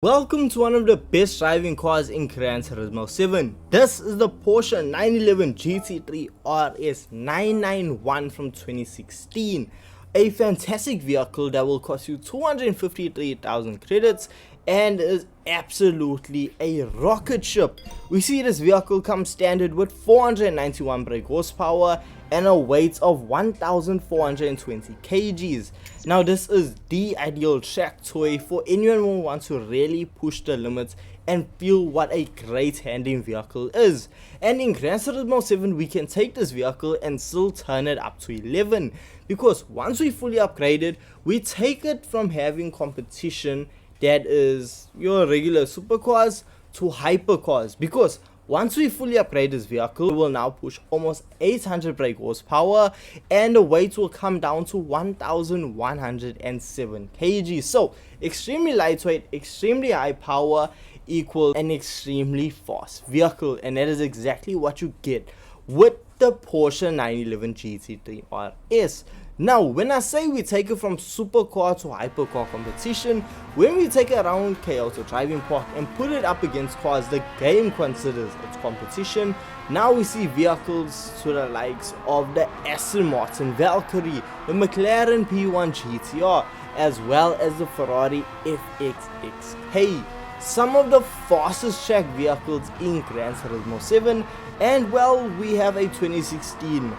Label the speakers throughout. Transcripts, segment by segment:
Speaker 1: Welcome to one of the best driving cars in Gran Turismo 7. This is the Porsche 911 GT3 RS 991 from 2016. A fantastic vehicle that will cost you 253,000 credits and is absolutely a rocket ship. We see this vehicle comes standard with 491 brake horsepower and a weight of 1,420 kgs. Now this is the ideal track toy for anyone who wants to really push the limits and feel what a great handling vehicle is. And in Gran Turismo 7 we can take this vehicle and still turn it up to 11, because once we fully upgrade it, we take it from having competition that is your regular supercars to hypercars, because once we fully upgrade this vehicle, we will now push almost 800 brake horsepower and the weight will come down to 1,107 kg. So extremely lightweight, extremely high power equals an extremely fast vehicle, and that is exactly what you get with the Porsche 911 GT3 RS. Now, when I say we take it from supercar to hypercar competition, when we take it around Kyoto Driving Park and put it up against cars the game considers its competition, now we see vehicles to the likes of the Aston Martin Valkyrie, the McLaren P1 GTR, as well as the Ferrari FXXK. Some of the fastest track vehicles in Gran Turismo 7, and well, we have a 2016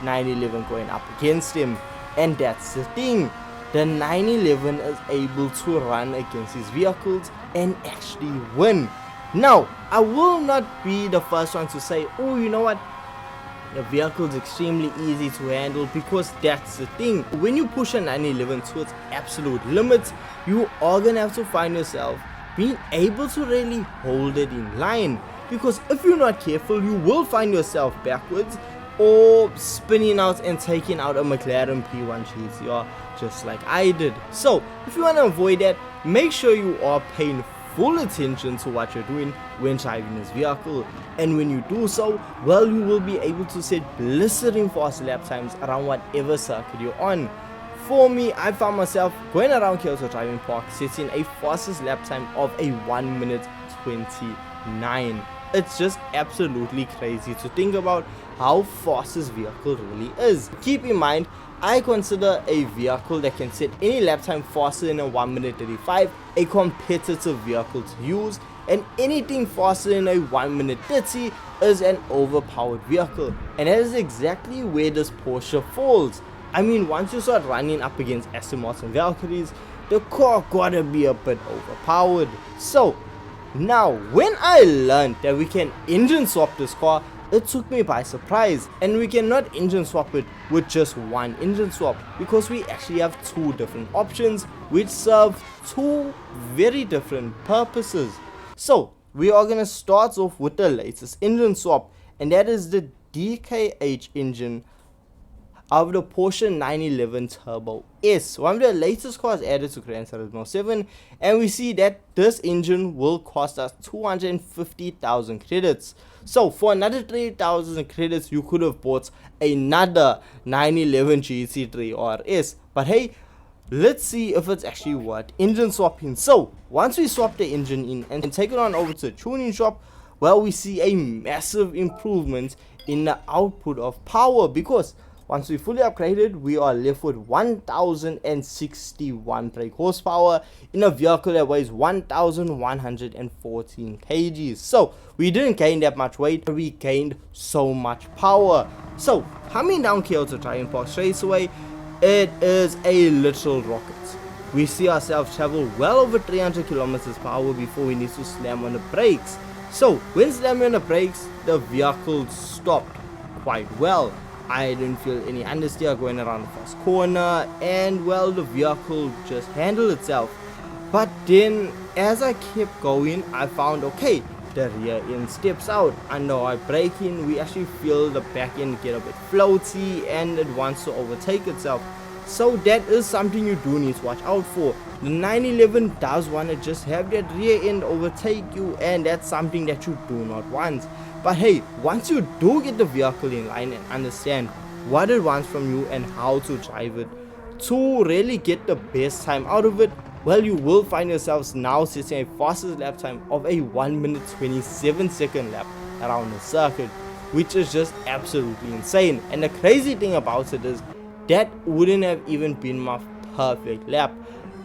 Speaker 1: 911 going up against him, and that's the thing, the 911 is able to run against these vehicles and actually win. Now I will not be the first one to say, oh, you know what, the vehicle is extremely easy to handle, because that's the thing, when you push a 911 to its absolute limits, you are gonna have to find yourself being able to really hold it in line, because if you're not careful you will find yourself backwards or spinning out and taking out a McLaren P1 GTR just like I did. So if you want to avoid that, make sure you are paying full attention to what you're doing when driving this vehicle, and when you do so, well, you will be able to set blistering fast lap times around whatever circuit you're on. For me, I found myself going around Kyoto Driving Park setting a fastest lap time of a 1 minute 29. It's just absolutely crazy to think about how fast this vehicle really is. Keep in mind, I consider a vehicle that can set any lap time faster than a 1 minute 35 a competitive vehicle to use, and anything faster than a 1 minute 30 is an overpowered vehicle, and that is exactly where this Porsche falls. I mean, once you start running up against Aston Martin Valkyries, the car gotta be a bit overpowered. So now, when I learned that we can engine swap this car, it took me by surprise, and we cannot engine swap it with just one engine swap, because we actually have two different options which serve two very different purposes. So we are going to start off with the latest engine swap, and that is the DKH engine of the Porsche 911 Turbo S, one of the latest cars added to Gran Turismo 7, and we see that this engine will cost us 250,000 credits. So for another 3,000 credits you could have bought another 911 GT3 RS, but hey, let's see if it's actually worth engine swapping. So once we swap the engine in and take it on over to the tuning shop, well, we see a massive improvement in the output of power, because once we fully upgraded, we are left with 1,061 brake horsepower in a vehicle that weighs 1,114 kgs. So we didn't gain that much weight, but we gained so much power. So coming down Kyoto Driving Park straight away, it is a literal rocket. We see ourselves travel well over 300 kilometers per hour before we need to slam on the brakes. So when slamming on the brakes, the vehicle stopped quite well. I didn't feel any understeer going around the first corner, and well, the vehicle just handled itself. But then as I kept going, I found, okay, the rear end steps out. Under our braking, we actually feel the back end get a bit floaty and it wants to overtake itself. So that is something you do need to watch out for. The 911 does want to just have that rear end overtake you, and that's something that you do not want. But hey, once you do get the vehicle in line and understand what it wants from you and how to drive it to really get the best time out of it, well, you will find yourselves now setting a fastest lap time of a 1 minute 27 second lap around the circuit, which is just absolutely insane. And the crazy thing about it is that wouldn't have even been my perfect lap.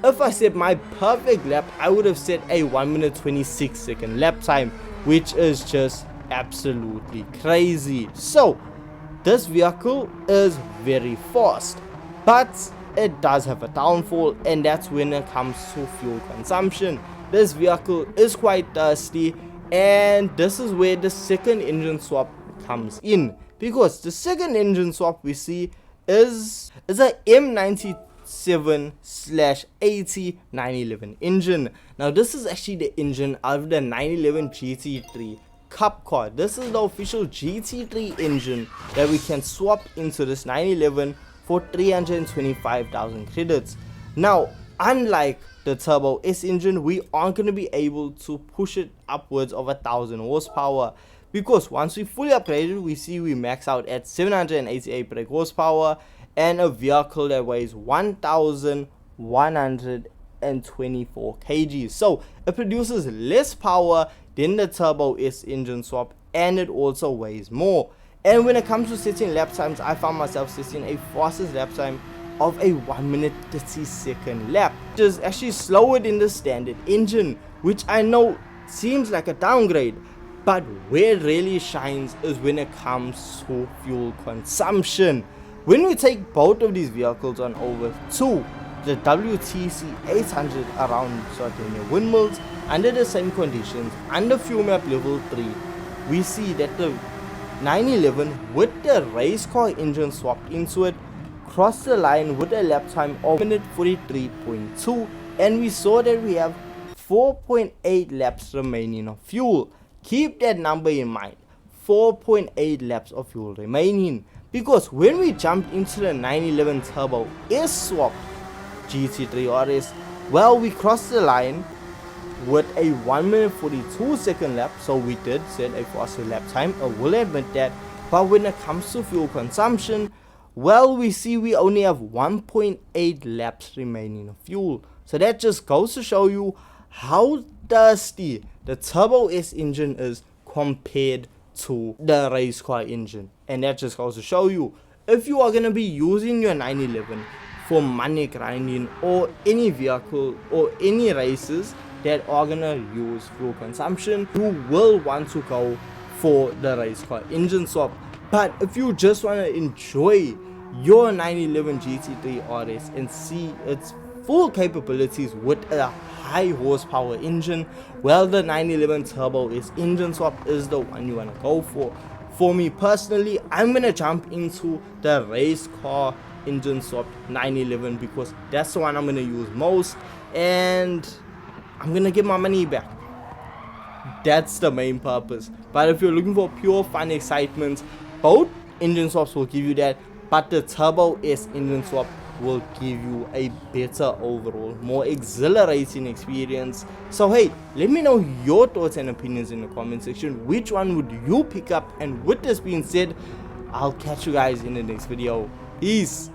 Speaker 1: If I set my perfect lap, I would have set a 1 minute 26 second lap time, which is just absolutely crazy. So this vehicle is very fast, but it does have a downfall, and that's when it comes to fuel consumption. This vehicle is quite thirsty, and this is where the second engine swap comes in, because the second engine swap we see is a M97/80 911 engine. Now this is actually the engine of the 911 GT3 Cup car. This is the official GT3 engine that we can swap into this 911 for 325,000 credits. Now, unlike the Turbo S engine, we aren't going to be able to push it upwards of 1,000 horsepower, because once we fully upgraded, we see we max out at 788 brake horsepower and a vehicle that weighs 1,124 kg. So it produces less power than the Turbo S engine swap, and it also weighs more. And when it comes to setting lap times, I found myself setting a fastest lap time of a 1 minute 30 second lap, which is actually slower than the standard engine, which I know seems like a downgrade, but where it really shines is when it comes to fuel consumption. When we take both of these vehicles on over to the WTC 800 around Sardinia windmills under the same conditions, under fuel map level 3, we see that the 911 with the race car engine swapped into it crossed the line with a lap time of 1 minute 43.2, and we saw that we have 4.8 laps remaining of fuel. Keep that number in mind, 4.8 laps of fuel remaining, because when we jumped into the 911 Turbo S swapped GT3 RS, well, we crossed the line with a 1 minute 42 second lap, so we did set a faster lap time, I will admit that. But when it comes to fuel consumption, well, we see we only have 1.8 laps remaining of fuel. So that just goes to show you how thirsty the Turbo S engine is compared to the race car engine. And that just goes to show you, if you are going to be using your 911 for money grinding or any vehicle or any races that are gonna use fuel consumption, you will want to go for the race car engine swap. But if you just want to enjoy your 911 GT3 RS and see its full capabilities with a high horsepower engine, well, the 911 Turbo S engine swap is the one you want to go for. For me personally, I'm gonna jump into the race car engine swap 911 because that's the one I'm gonna use most, and I'm gonna get my money back. That's the main purpose. But if you're looking for pure fun excitement, both engine swaps will give you that, but the Turbo S engine swap will give you a better overall, more exhilarating experience. So hey, let me know your thoughts and opinions in the comment section. Which one would you pick up? And with this being said, I'll catch you guys in the next video. Peace.